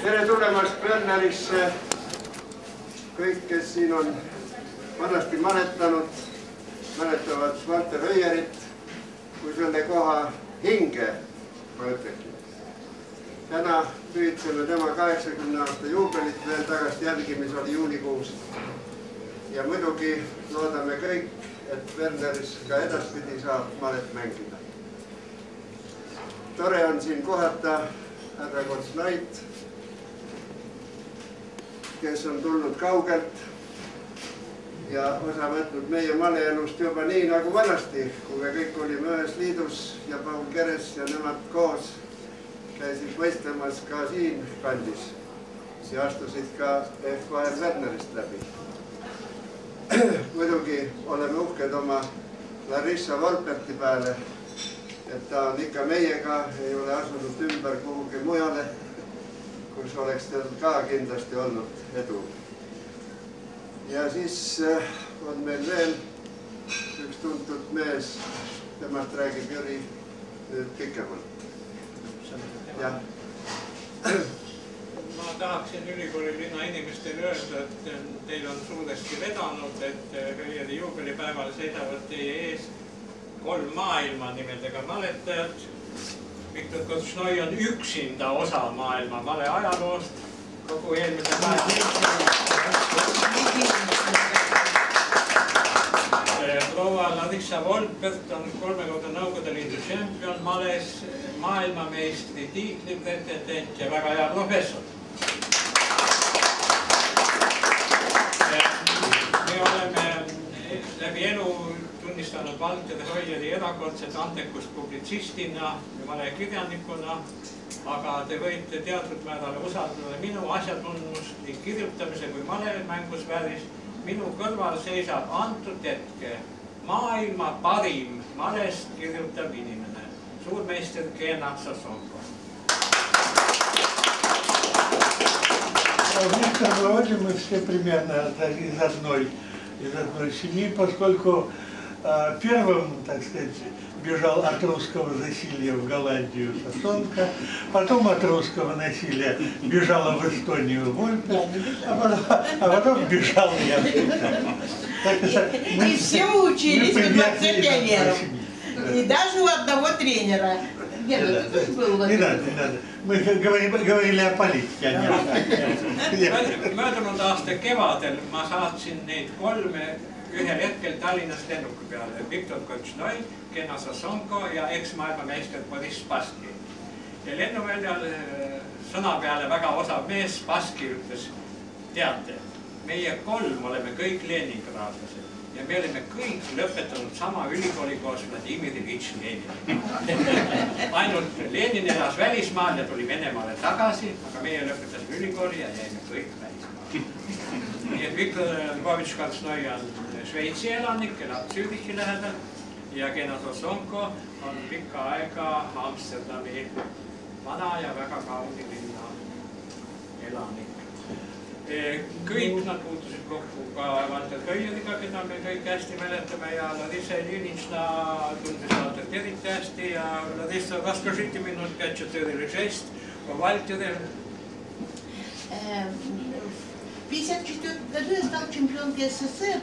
Tere tulemast Wernerisse. Kõik, kes siin on vanasti mäletanud, mäletavad Valter Öierit kui selle koha hinge, ma ütleksin. Täna püüdsime tema 80 aasta juubelit veel tagast jälgi, mis oli juulikuus. Ja muidugi loodame kõik, et Werneris ka edaspidi saab malet mängida. Tore on siin kohata härra Kortsnoit, kes on tulnud kaugelt ja osa võtnud meie maleelust juba nii nagu vanasti, kui me kõik olime ühes liidus ja Paul Keres ja nemad koos käisid võistlemas ka siin kandis ja astusid ka ehk vahel Wernerist läbi. Muidugi oleme uhked oma Larissa Volperti peale, et ta on ikka meiega, ei ole asunud ümber kuhugi mujale, kus oleks tal ka kindlasti olnud edu. Ja siis on meil veel üks tuntud mees, temast räägib Jüri nüüd pikemalt. Ja. Ma tahaksin ülikooli linna inimestele öelda, et teil on suuresti vedanud, et Öieri juubelipäeval seisavad teie ees 3 maailma nimedega maletajad. Viktor Kortsnoi on üksinda osa maailma male ajaloost. Kogu eelmise proua Larissa Volpert on 3 korda Nõukogude Liidu tšempion males, maailmameistri tiitli pretendent ja väga hea professor. Me oleme läbi elu tunnistanud Valter Öieri erakordset antekust publitsistina ja malekirjanikuna, aga te võite teatud määral usaldada minu asjatundmust nii kirjutamise kui malemängussfääris. Minu kõrval seisab antud hetke maailma parim malest kirjutav inimene, suurmeister Keena Sosonko. Виктор Володя, мы все примерно из одной семьи, поскольку первым, так сказать, бежал от русского засилья в Голландию Сосонко, потом от русского насилия бежала в Эстонию Вольперт, а потом бежал я. И все учились у 20 пионеров. И даже у одного тренера. Не надо. Мы говорили о политике, а не Möödunud aasta kevadel ma saatsin neid 3 ühel hetkel Tallinnast lennuki peale. Viktor Kortsnoi, Keena Sosonko ja eks-maailmameister Boris Spassky. Ja lennuväljal sõna peale väga osav mees Spassky ütles, teate, meie 3 oleme kõik Leningradlased ja me oleme kõik lõpetanud sama ülikooli koos Vladimir Iljitš Leniniga. Ainult Lenin elas välismaal ja tuli Venemaale tagasi, aga meie lõpetasime ülikooli ja jäime kõik välismaale. Nii et Viktor Lvovitš Kortsnoi on Šveitsi elanik, elab Zürichi lähedal ja Keena Sosonko on pikka aega Amsterdami vana ja väga kauni linna elanik. Kõik nad puutusid kokku ka Valter Öieriga, keda me kõik hästi mäletame ja Larissa Iljinitšna tundis Valtert eriti hästi ja Larissa, расскажите minut 4 или 6 о Вальтере. В 1954 году я стал чемпионкой СССР.